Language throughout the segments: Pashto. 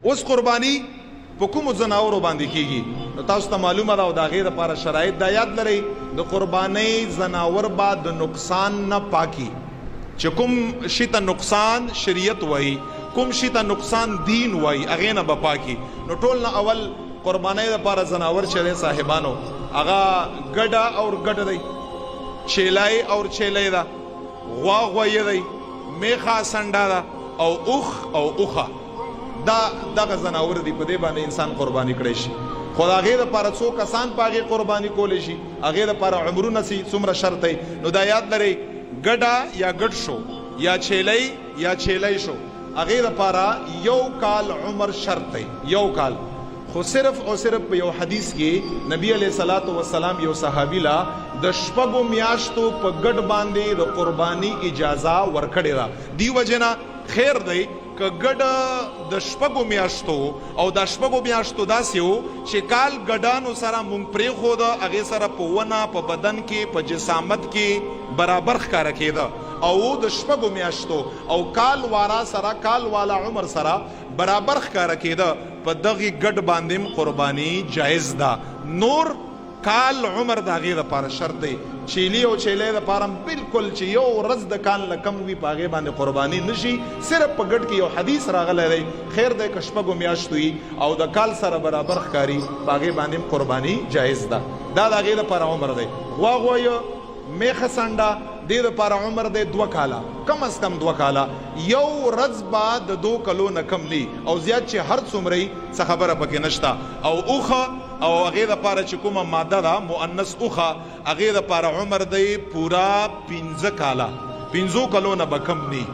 اوس قرباني په کوم زناورو باندې کیږي نو تاسو ته معلومه ده او د هغې دپاره شرایط دا یاد لرئ د قربانۍ زناور به د نقصان نه پاکي چې کوم شي ته نقصان شریعت وایي کوم شي ته نقصان دین وایي هغې نه به پاکي نو ټول نه اول قربانۍ دپاره زناور چې دی صاحبانو هغه ګډه اور ګډه دی چیلای اور چیلای ده غوا غویه دی میخه سنډه ده او اوخ او اوخه دا دغه زناور دی په دې باندې انسان قرباني کړی شي خو د هغې دپاره څو کسان په هغې قرباني کولی شي هغې دپاره عمرونه سي څومره شرط دی نو دا یاد لرئ ګډه یا ګډ شو یا چیلی یا چیلی شو هغې دپاره 1 کال عمر شرط دی 1 کال خو صرف او صرف په یو حدیث کې نبی علیه الصلاۃ والسلام یو صحابي لا د شپږو میاشتو په ګډ باندې د قرباني اجازه ورکړې ده دی وجه نه خیر دی که ګډه د شپږو میاشتو او د شپږو میاشتو داسې و چې کال ګډانو سره مونږ پرېښوده هغې سره په ونه په بدن کې په جسامت کې برابر ښکاره کېده او د شپږو میاشتو او کال والا سره کال والا عمر سره برابر ښکاره کېده په دغې ګډ باندې قرباني جایز ده نور کال عمر د هغې دپاره شرط دی چیلی او چیلی دپاره بلکل چې یو ورځ د کال نه کم وي په هغې باندې قرباني نشي صرف په ګډ کې یو حدیث راغلی دی خیر دی که شپږو میاشتو وي او د کال سره برابر ښکاري په هغې باندې قرباني جایز ده دا د هغې دپاره عمر دی غوا غویه میخه سنډه دې دپاره عمر دی 2 کاله کم از کم 2 کاله یو ورځ به د 2 کلو نه کم نی او زیات چې هر څومره څه خبره پکې نشته او اوخه او هغې دپاره چې کومه ماده ده مؤنث اوخه هغې دپاره عمر دی پورا 15 کاله 15 کلو نه به کم نی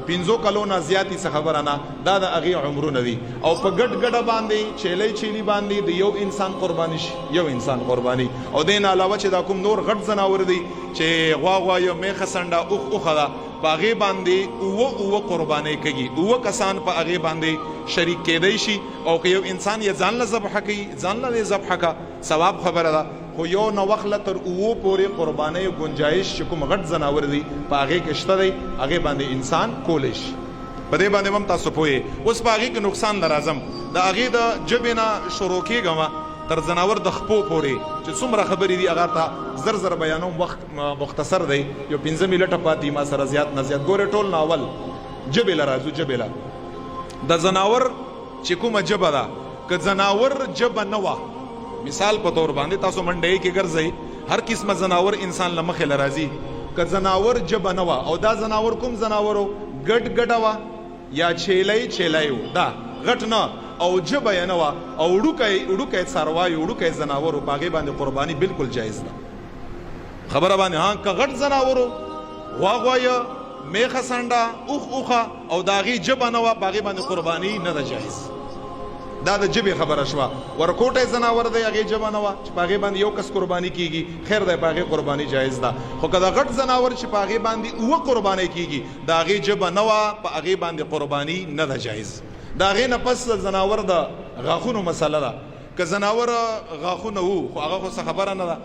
15 کلو نه زیاتی څه خبره نه دا د هغې عمرونه دي او په ګډ ګډه باندې چیلی چیلی باندې د یو انسان قرباني شي یو انسان قرباني او دې نه علاوه چې دا کوم نور غټ زناور دي چې غوا غوایه میخه سنډه اوخ اوخه ده په هغې باندې اوه قربانۍ کېږي 2 کسان په هغې باندې شریک کیدی شي او که یو انسان یې ځان له ذبحه کوي ځان له یې ذبحه که ثواب خبره ده خو یو نوخله تر 2 پورې قربانۍ گنجایش چې کوم غټ زناور دي په هغې کې شته دی هغې باندې انسان کولی شي په دې باندې هم تاسو پوهې اوس په هغې کې نقصان له راځم د هغې د ژبې نه شروع کېږم تر زناور د خپو پورې چې څومره خبرې دي هغه ته زر زر بیانوم وخت مختصر دی یو 15 منټه پاتې ما سره زیات نه زیات ګورې ټول نه اول ژبې له راځو ژبې له د زناور چې کومه ژبه ده که زناور ژبه نه وه مثال په طور باندې تاسو منډۍ کې ګرځئ هر قسمه زناور انسان له مخې له راځي که زناور ژبه نه وه او دا زناور کوم زناور و ګډ ګډه وه یا چیلی چیلی و دا غټ نه او ژبه یې نه وه او وړوکی څاروی وړوکی زناور و په هغې باندې قرباني بلکل جایز ده خبره باندې ها که غټ زناور و غوا غوایه میخه سنډه اوخ اوخه او د هغې ژبه نه وه په هغې باندې قرباني نه ده جایز دا د ژبې خبره شوه ورکوټی زناور دی هغې ژبه نه وه چې په هغې باندې یو کس قرباني کېږي خیر دی په هغې قرباني جایز ده خو که د غټ زناور چې په هغې باندې 2 قربانۍ کېږي د هغې ژبه نه وه په هغې باندې قرباني نه ده جایز د هغې نه پس زناور د غاښونو مسله ده که زناور غاښونه وو خو هغه خو څه خبره نه ده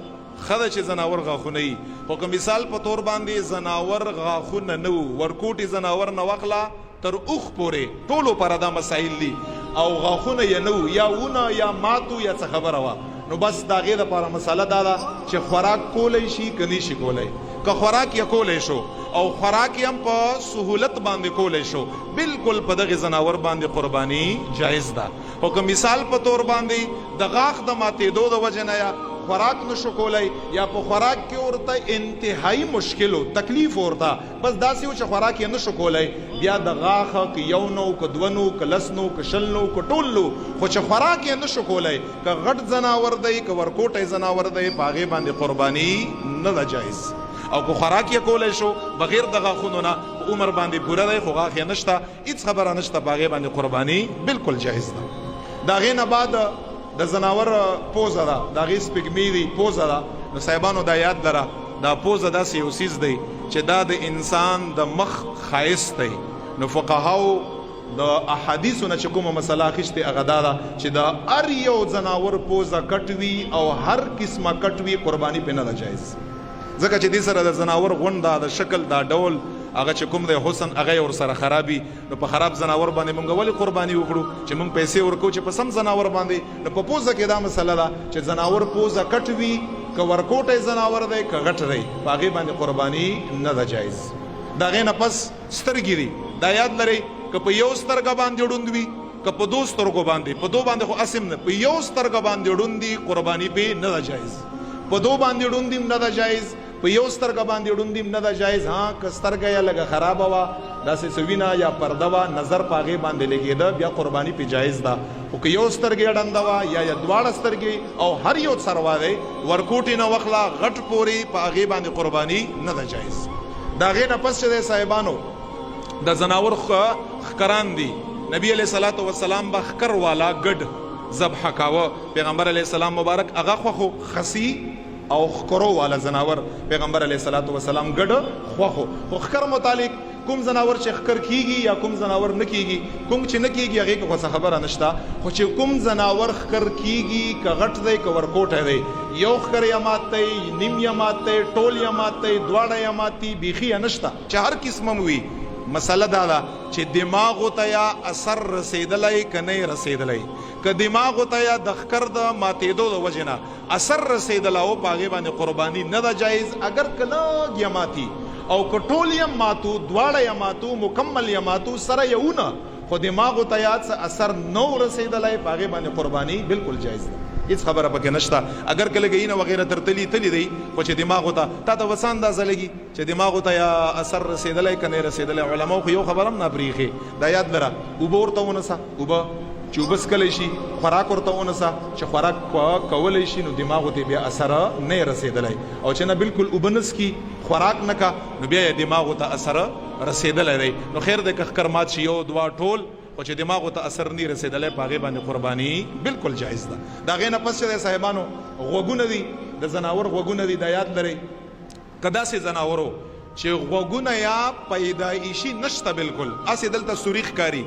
ښه ده چې زناور غاښونه وي خو که مثال په طور باندې زناور غاښونه نه وو ورکوټي زناور نه واخله تر اوښ پورې ټولو پاره دا مسایل دي او غاښونه یې نه وو یا ونه یا ماتو یا څه خبره وه نو بس د هغې دپاره مسله دا ده چې خوراک کولی شي که نه شي کولی که خوراک یې کولی شو او خوراک یې هم په سهولت باندې کولی شو بلکل په دغې زناور باندې قرباني جایز ده خو که مثال په طور باندې د غاښ د ماتېدو د وجې نه یا خوراک نشو کولی یا په خوراک کې ورته انتهایی مشکل و تکلیف ورته بس داسې و چې خوراک یې نشو کولی بیا د غاښه که یو نو که 2 نو که 10 نو که 20 نو که ټول نو خو چې خوراک یې نشو کولی که غټ زناور دی که ورکوټی زناور دی په هغې باندې قرباني نه ده جایز او که خوراک یې کولی شو بغیر د غاښونو نه په عمر باندې پوره دی خو غاښ یې نشته هېڅ خبره نشته په هغې باندې قرباني بلکل جایز ده د هغې نه بعد د زناور پوزه ده د هغې سپږمې دي پوزه ده نو صاحبانو دا یاد لره دا پوزه داسې یو څیز دی چې دا د انسان د مخ ښایست دی نو فقهاو د احادیثو نه چې کومه مسله اخیستې هغه دا ده چې د هر یو زناور پوزه کټ وي او هر قسمه کټ وي قرباني پرې نه ده جایز ځکه چې دې سره د زناور غونډه د شکل دا ډول هغه چې کوم د حسن هغه ور سره خرابي نو په خراب زناور باندې مونږ ولې قرباني وکړو چې مونږ پیسې ورکو چې په سم زناور باندې نو په پوزه کې دا مسله ده چې زناور پوزه کټ وي که ورکوټه زناور دی که غټ دی په هغې باندې قرباني نه ده جایز د هغې نه پس سترګې دي دا یاد لرئ که په یو سترګه باندې ړوند وي که په دو سترګو باندې په دو باندې خو اسم نه په یو سترګه باندې ړوند دي قرباني پې نه ده جایز په دو باندې ړوند دي نه ده جایز په یو سترګه باندې ړوند دي نه ده جایز ها که سترګه یا لږه خرابه وه داسې سوینه یا پرده وه نظر په هغې باندې لګېده بیا قرباني پې جایز ده خو که یو سترګې ړنده وه یا دواړه سترګې او هر یو څروا دی ورکوټې نه وخله غټ پورې په هغې باندې قرباني نه ده جایز د هغې نه پس چې دی صاحبانو د زناور ښکران دي نبی علیه صلات وسلام به ښکر والا ګډ ذبح کاوه پیغمبر علیه السلام مبارک هغه خوښو خسی او ښکرو والا زناور پیغمبر علیه صلات وسلام ګډ خوښو خو ښکر متعلق کوم زناور چې ښکر کیږي یا کوم زناور نه کیږي کوم چې نه کیږي هغې کې خو څه خبره نشته خو چې کوم زناور ښکر کیږي که غټ دی که ورکوټی دی یو ښکر یې مات دی نیم یې مات دی ټول یې مات دی دواړه یې مات دي بیخي یې نشته چې هر قسمه وي مسله دا ده چې دماغو ته یا اثر رسیدلی که نه رسیدلی که دماغو ته یا د ښکر د ماتېدو د وجې نه اثر رسیدلی او په هغې باندې قرباني نه ده جایز اگر که لږ یې ماتي او که ټول یې ماتو دواړه یې ماتو مکمل یې ماتو سره یونه خو دماغو ته یا څه اثر نو رسیدلی په هغې باندې قرباني بالکل جایز ده هیڅ خبره پکې نشته اگر که لږ اینه وغیره تر تلی دی خو چې دماغو ته تا ته وسه اندازه لګي چې دماغو ته یا اثر رسېدلی که نه رسېدلی علماو خو یو خبره هم نه پرېښې دا یاد لره اوبه ورته ونیسه اوبه چې اوبه څکلی شي خوراک ورته ونیسه چې خوراک کولی شي نو دماغو ته بیا اثر نه رسېدلی او چې نه بالکل اوبه نه څکي خوراک نه کا نو بیا یې دماغو ته اثر رسېدلی دی نو خیر دی که ښکر مات شي یو دوه ټول خو چې دماغو ته اثر نه رسېدلی په هغې باندې قرباني بالکل جایز ده د هغې نه پس چې دی صاحبانو غوږونه دي د زناور غوږونه دي دا یاد لرئ که داسې زناورو چې غوږونه یا پیدایشي نشته بالکل هسې دلته سوري ښکاري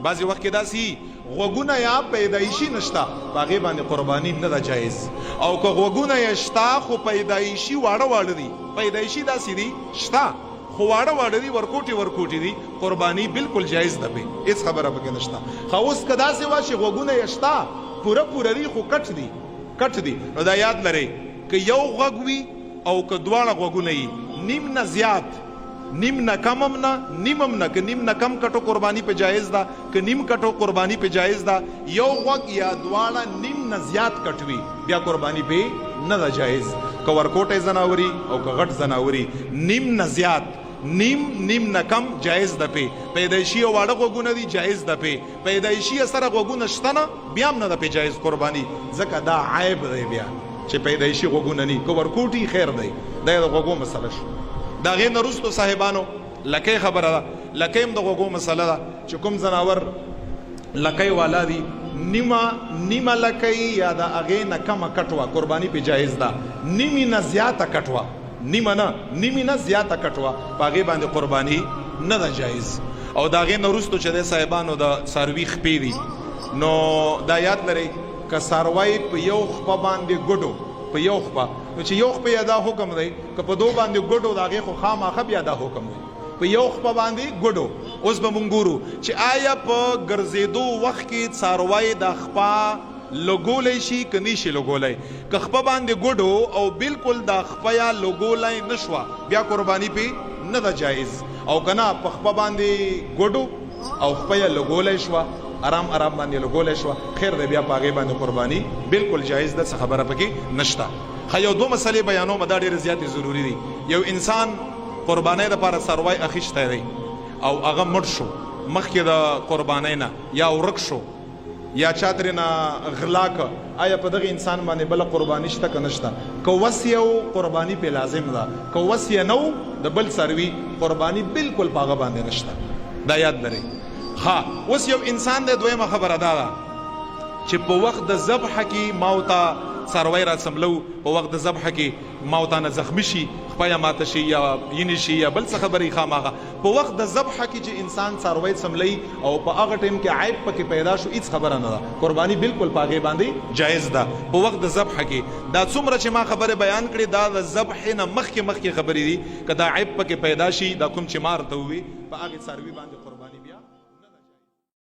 بعضې وخت کې داسې غوږونه یا پیدایشي نشته په هغې باندې قرباني نه ده جایز او که غوږونه یې شته خو پیدایشي واړه دي پیدایشي داسې دي شته خو واړه دي ورکوټي دي قرباني بالکل جایز ده پې هېڅ خبره پکې نشته خو اوس که داسې وه چې غوږونه یې شته پوره دي خو کټ دي نو دا یاد لرئ که یو غوږ وي او که دواړه غوږونه وي نیم نه زیات نیم نه کم هم نه نیم هم نه که نیم نه کم کټو قرباني په جایز ده که نیم کټو قرباني په جایز ده یو غوږ یا دواړه نیم نه زیات کټ وي بیا قرباني پې نه ده جایز که ورکوټی زناوري او که غټ زناوري نیم نه زیات نیم نه کم جایز ده پې پیدایشي او واړه غوږونه دي جایز ده پې پیدایشي سره غوږونه شته نه بیا هم نه ده پې جایز قرباني ځکه دا عیب دی بیا چې پیدایشي غوږونه ني که ورکوټي خیر دی دا د غوږو مسله شو د هغې نه وروستو صاحبانو لکۍ خبره ده لکۍ هم د غوږو مسله ده چې کوم زناور لکۍ والا دي نیمه لکۍ یا د هغې نه کمه کټوه قرباني پې جایز ده نیمې نه زیاته کټوه نیمې نه زیاته کټوه په هغې باندې قرباني نه ده جایز او د هغې نه وروستو چې دی صاحبانو د څاروي خپې دي نو دا یاد لرئ که څاروی په یو خپه باندې ګډو په یو خپه نو چې یو خپه یا دا حکم دی که په دو باندې ګډو د هغې خو خامخا بیا دا حکم دی په یو خپه باندې ګډو اوس به مونږ ګورو چې آیا په ګرځېدو وخت کې څاروی د خپه لګولی شي که نه شي لګولی که خپه باندې ګډو او بالکل دا خپه یا لګولی نه شوه بیا قرباني پې نه ده جایز او که نه په خپه باندې ګډو او خپه یې لګولی شوه آرام باندې لګولی شوه خیر دی بیا په هغې باندې قرباني بالکل جایز ده څه خبره پکې نشته ښه یو دوه مسلې بیانوم دا ډېرې زیاتې ضروري دي یو انسان قربانۍ دپاره څاروی اخیستی دی او هغه مړ شو مخکې د قربانۍ نه یا ورک شو یا چا ترېنه غلا که آیا په دغه انسان باندې بله قرباني شته که نشته که وس یو قرباني پې لازم ده که وس یې نه و د بل څاروي قرباني بالکل په هغه باندې نشته دا یاد لرئ ښه اوس یو انسان دی دویمه خبره دا ده چې په وخت د ذبحه کې ما ورته څاروی را سملو په وخت د ذبح کې ما ورته نه زخمی شي خپه یا ماته شي یا ینې شي یا بل څه خبرې خامخا په وخت د ذبح کې چې انسان څاروی سملی او په هغه ټیم کې عیب پکې پیدا شو هیڅ خبره نه ده قرباني بالکل په هغې باندې جایز ده په وخت د ذبح کې دا څومره چې ما خبره بیان کړې دا د ذبح نه مخکې خبرې دي که دا عیب پکې پیدا شي دا کوم چې ما ورته ووي په هغې څاروي باندې قرباني بیا